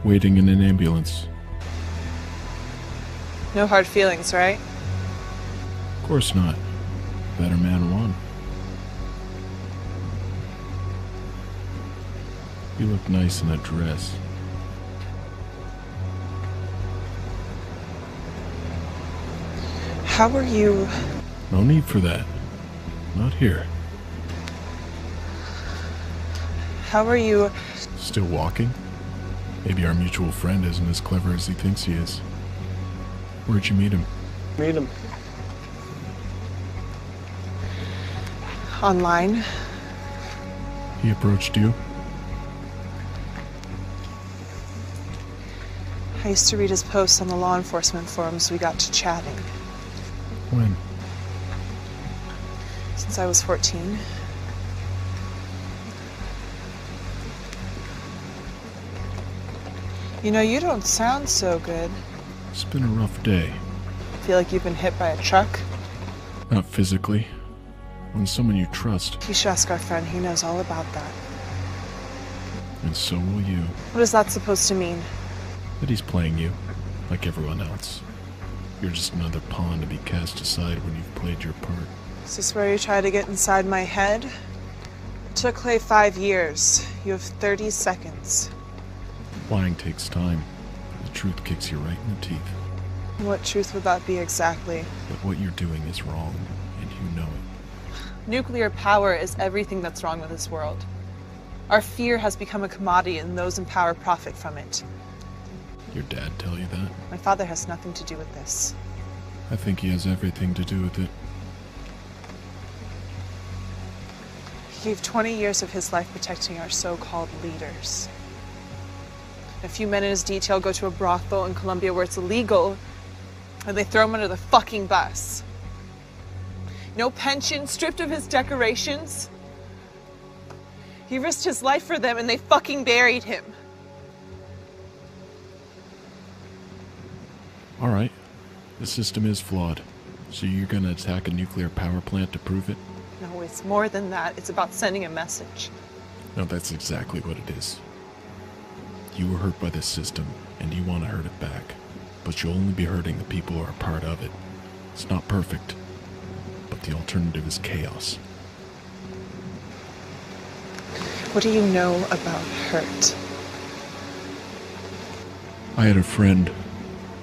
Speaker 4: Waiting in an ambulance.
Speaker 5: No hard feelings, right?
Speaker 4: Of course not. Better man won. You look nice in that dress.
Speaker 5: How are you?
Speaker 4: No need for that. Not here.
Speaker 5: How are you?
Speaker 4: Still walking? Maybe our mutual friend isn't as clever as he thinks he is. Where'd you meet him?
Speaker 6: Meet him.
Speaker 5: Online.
Speaker 4: He approached you?
Speaker 5: I used to read his posts on the law enforcement forums. We got to chatting.
Speaker 4: When?
Speaker 5: Since I was 14. You know, you don't sound so good.
Speaker 4: It's been a rough day.
Speaker 5: Feel like you've been hit by a truck?
Speaker 4: Not physically. When someone you trust.
Speaker 5: You should ask our friend. He knows all about that.
Speaker 4: And so will you.
Speaker 5: What is that supposed to mean?
Speaker 4: That he's playing you, like everyone else. You're just another pawn to be cast aside when you've played your part.
Speaker 5: Is this where you try to get inside my head? It took Clay 5 years. You have 30 seconds.
Speaker 4: Lying takes time. The truth kicks you right in the teeth.
Speaker 5: What truth would that be exactly?
Speaker 4: But what you're doing is wrong, and you know it.
Speaker 5: Nuclear power is everything that's wrong with this world. Our fear has become a commodity, and those in power profit from it.
Speaker 4: Your dad tell you that?
Speaker 5: My father has nothing to do with this.
Speaker 4: I think he has everything to do with it.
Speaker 5: He gave 20 years of his life protecting our so-called leaders. A few men in his detail go to a brothel in Colombia where it's illegal, and they throw him under the fucking bus. No pension, stripped of his decorations. He risked his life for them, and they fucking buried him.
Speaker 4: All right. The system is flawed. So you're gonna attack a nuclear power plant to prove it?
Speaker 5: No, it's more than that. It's about sending a message.
Speaker 4: No, that's exactly what it is. You were hurt by this system, and you want to hurt it back. But you'll only be hurting the people who are a part of it. It's not perfect, but the alternative is chaos.
Speaker 5: What do you know about hurt?
Speaker 4: I had a friend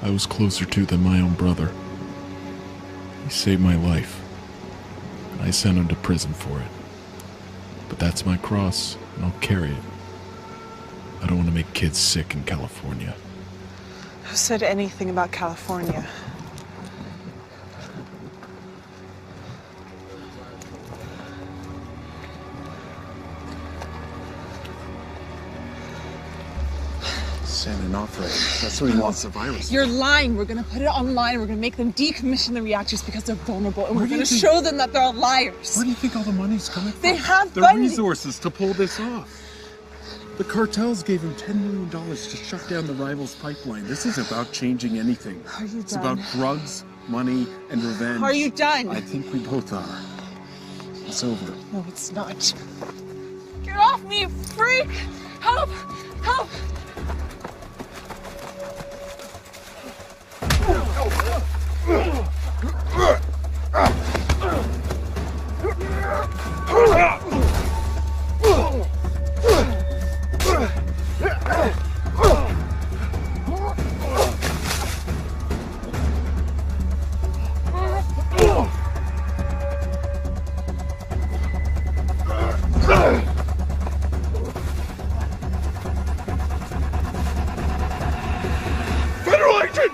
Speaker 4: I was closer to than my own brother. He saved my life, and I sent him to prison for it. But that's my cross, and I'll carry it. I don't want to make kids sick in California.
Speaker 5: Who said anything about California?
Speaker 2: San Onofre. That's what he wants, the virus.
Speaker 5: You're lying. We're gonna put it online. We're gonna make them decommission the reactors because they're vulnerable, and we're gonna show them that they're all liars.
Speaker 6: Where do you think all the money's coming from?
Speaker 5: They have
Speaker 6: the
Speaker 5: funding.
Speaker 6: resources to pull this off. The cartels gave him $10 million to shut down the rivals' pipeline. This isn't about changing anything.
Speaker 5: Are you
Speaker 6: It's
Speaker 5: done?
Speaker 6: about drugs, money, and revenge.
Speaker 5: Are you done?
Speaker 6: I think we both are. It's over.
Speaker 5: No, it's not. Get off me, you freak! Help! Help!
Speaker 6: Federal agent!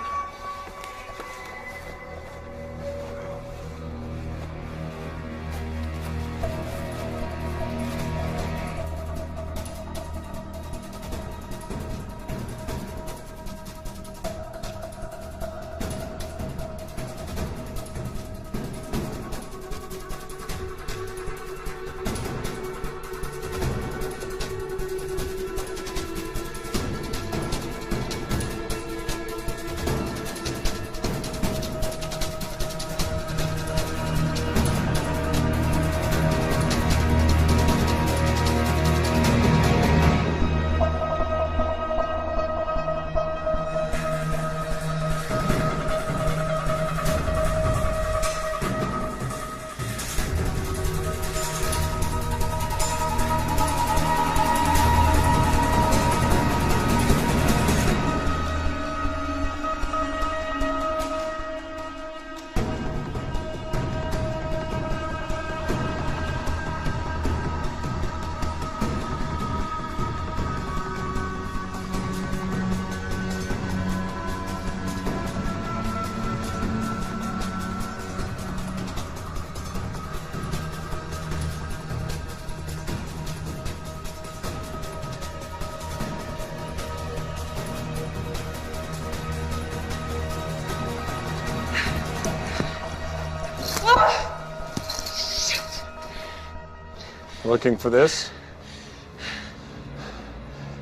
Speaker 6: Looking for this?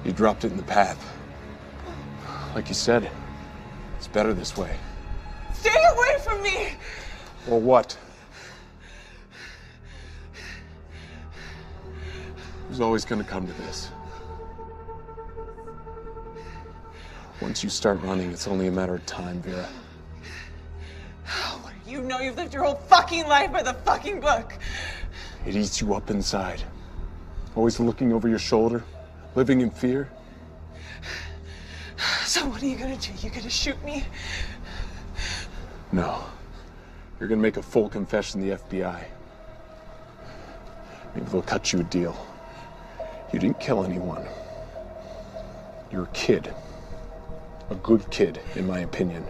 Speaker 6: You dropped it in the path. Like you said, it's better this way.
Speaker 5: Stay away from me!
Speaker 6: Or what? It was always gonna come to this. Once you start running, it's only a matter of time, Vera.
Speaker 5: You know you've lived your whole fucking life by the fucking book.
Speaker 6: It eats you up inside. Always looking over your shoulder, living in fear.
Speaker 5: So what are you gonna do? You gonna shoot me?
Speaker 6: No. You're gonna make a full confession to the FBI. Maybe they'll cut you a deal. You didn't kill anyone. You're a kid. A good kid, in my opinion.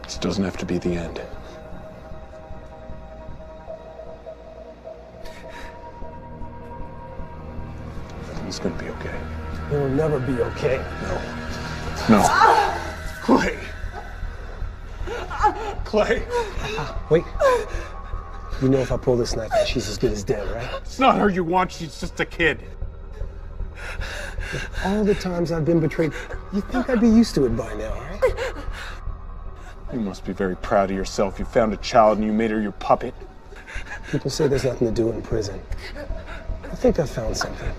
Speaker 6: This doesn't have to be the end. Everything's gonna be okay.
Speaker 14: It'll never be okay.
Speaker 6: No. Clay! Clay!
Speaker 14: Wait. You know if I pull this knife out, she's as good as dead, right?
Speaker 12: It's not her you want, she's just a kid.
Speaker 14: All the times I've been betrayed, you think I'd be used to it by now, right?
Speaker 6: You must be very proud of yourself. You found a child and you made her your puppet.
Speaker 14: People say there's nothing to do in prison. I think I found something.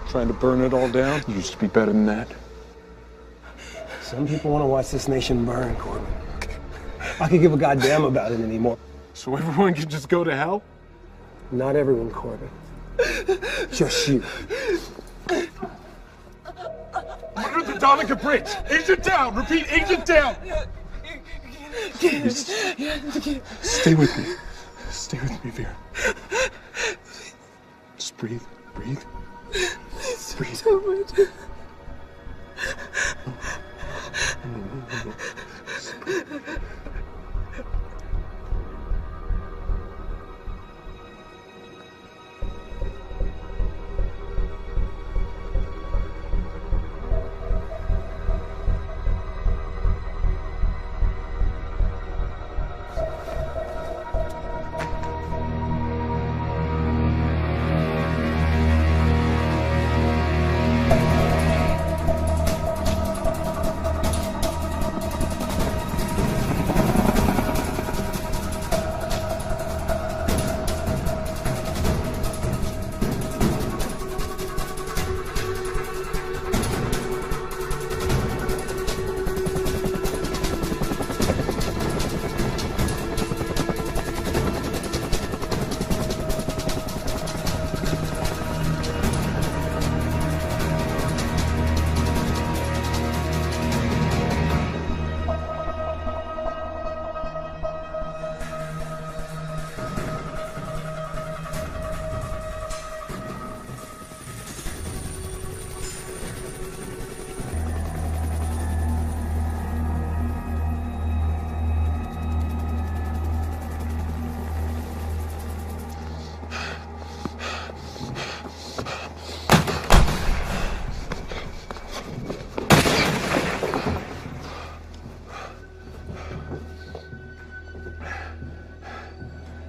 Speaker 6: Trying to burn it all down? You used to be better than that.
Speaker 14: Some people want to watch this nation burn, Corbin. I could give a goddamn about it anymore.
Speaker 6: So everyone can just go to hell?
Speaker 14: Not everyone, Corbin. Just you.
Speaker 12: Under the Donica Bridge! Agent down! Repeat, agent down!
Speaker 6: Please. Stay with me. Stay with me, Vera. Just breathe. Breathe. Breathe. No. Just breathe.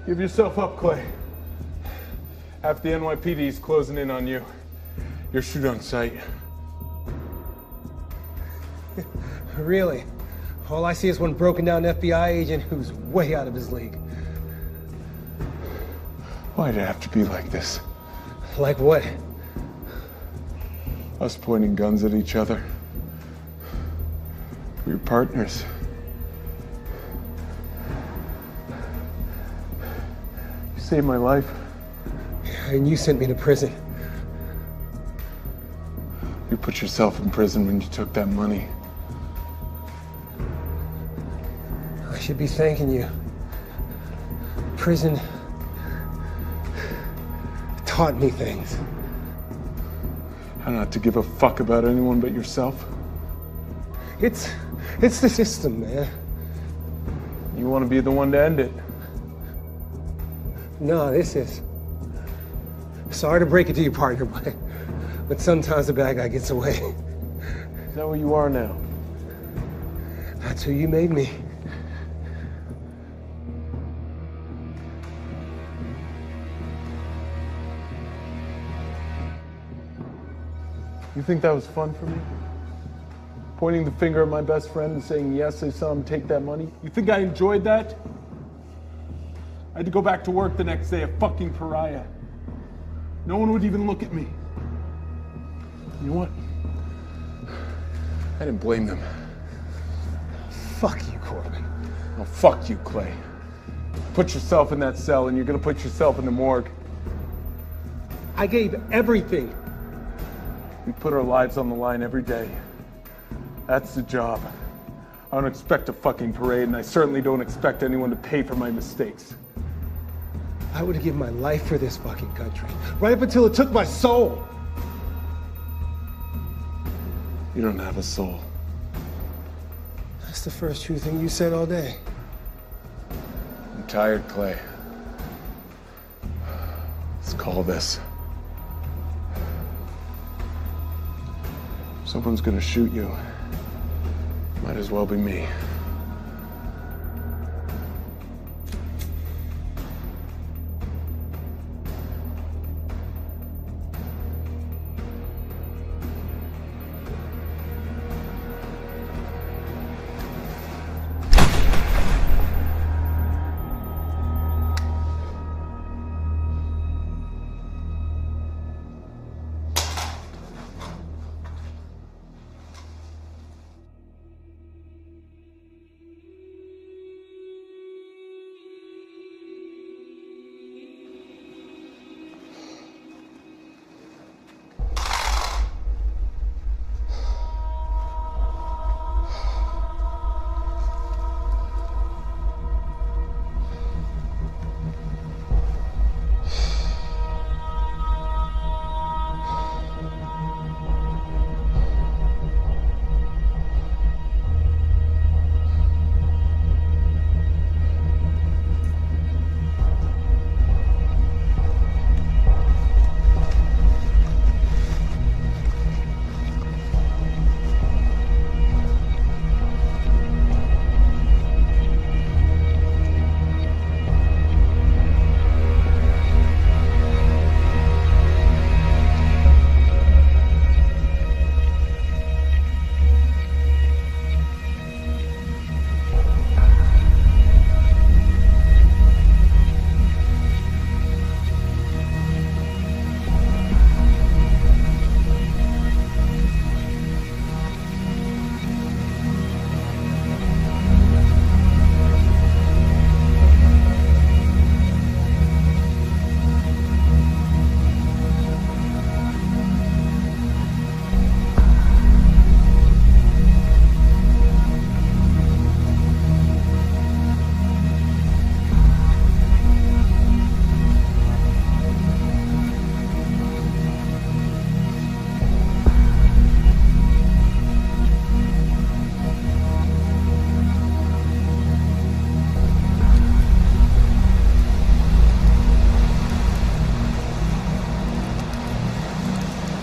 Speaker 6: Give yourself up, Clay. Half the NYPD is closing in on you. You're shoot on sight.
Speaker 14: Really? All I see is one broken down FBI agent who's way out of his league.
Speaker 6: Why'd it have to be like this?
Speaker 14: Like what?
Speaker 6: Us pointing guns at each other. We were partners. You saved my life.
Speaker 14: And you sent me to prison.
Speaker 6: You put yourself in prison when you took that money.
Speaker 14: I should be thanking you. Prison taught me things.
Speaker 6: How not to give a fuck about anyone but yourself?
Speaker 14: It's the system, man.
Speaker 6: You want to be the one to end it.
Speaker 14: No, this is. Sorry to break it to you, partner, but sometimes the bad guy gets away.
Speaker 6: Is that what you are now?
Speaker 14: That's who you made me.
Speaker 12: You think that was fun for me? Pointing the finger at my best friend and saying, yes, I saw him take that money? You think I enjoyed that? I had to go back to work the next day, a fucking pariah. No one would even look at me. You know what?
Speaker 6: I didn't blame them.
Speaker 12: Fuck you, Corbin. Oh, fuck you, Clay. Put yourself in that cell and you're gonna put yourself in the morgue. I gave everything. We put our lives on the line every day. That's the job. I don't expect a fucking parade, and I certainly don't expect anyone to pay for my mistakes. I would have given my life for this fucking country, right up until it took my soul. You don't have a soul. That's the first true thing you said all day.
Speaker 6: I'm tired, Clay. Let's call this. Someone's gonna shoot you. Might as well be me.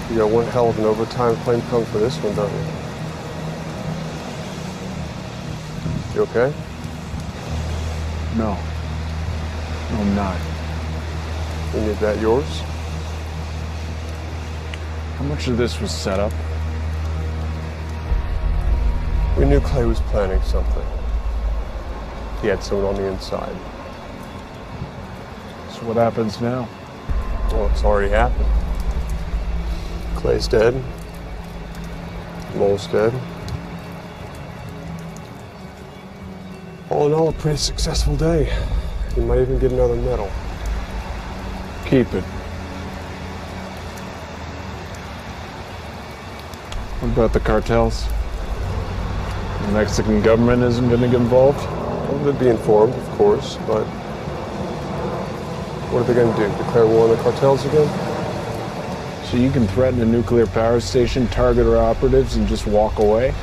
Speaker 1: You got one hell of an overtime claim coming for this one, don't you? You okay?
Speaker 6: No. No, I'm not.
Speaker 1: Any of that yours?
Speaker 6: How much of this was set up?
Speaker 1: We knew Clay was planning something. He had someone on the inside.
Speaker 6: So what happens now?
Speaker 1: Well, it's already happened. Clay's dead. Mole's dead. All in all, a pretty successful day. You might even get another medal.
Speaker 6: Keep it. What about the cartels? The Mexican government isn't going to get involved?
Speaker 1: Well, they'd be informed, of course, but what are they going to do? Declare war on the cartels again?
Speaker 6: So you can threaten a nuclear power station, target our operatives, and just walk away?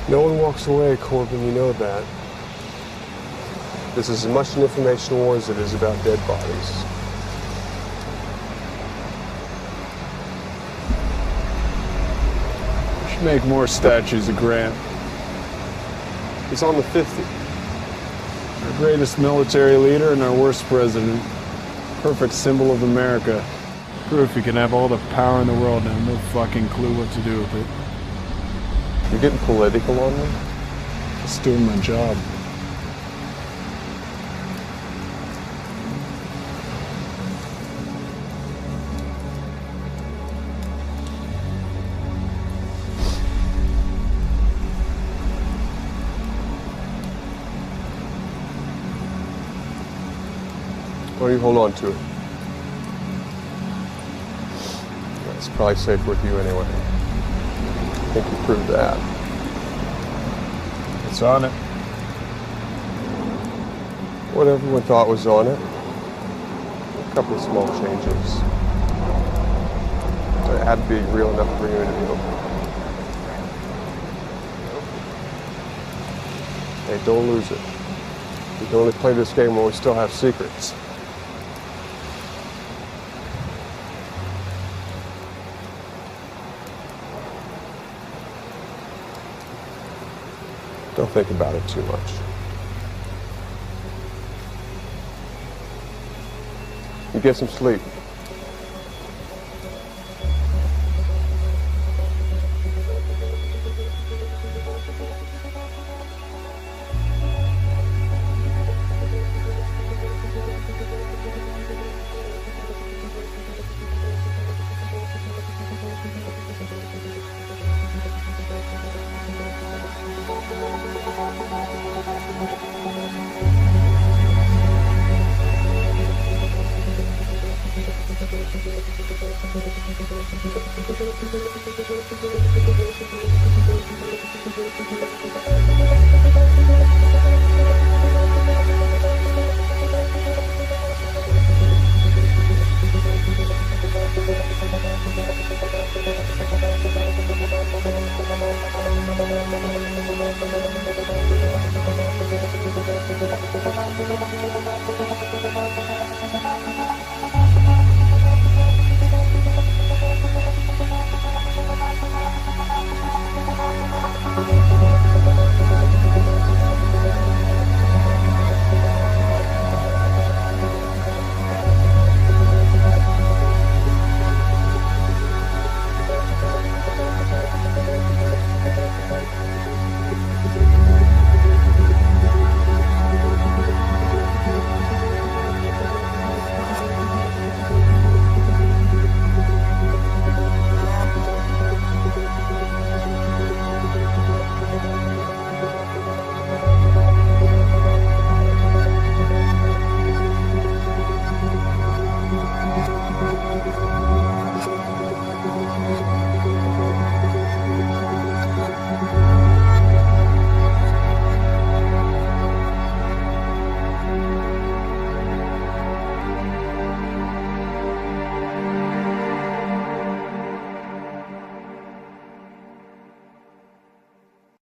Speaker 1: No one walks away, Corbin, you know that. This is as much an information war as it is about dead bodies.
Speaker 6: We should make more statues of Grant.
Speaker 1: He's on the 50.
Speaker 6: Our greatest military leader and our worst president. Perfect symbol of America. Proof you can have all the power in the world and have no fucking clue what to do with it.
Speaker 1: You're getting political on me?
Speaker 6: Just doing my job.
Speaker 1: Or you hold on to it. It's probably safe with you anyway. I think you proved that.
Speaker 6: It's on it.
Speaker 1: What everyone thought was on it. A couple of small changes. It had to be real enough to bring you into the open. Hey, don't lose it. We can only play this game when we still have secrets. Don't think about it too much. You get some sleep.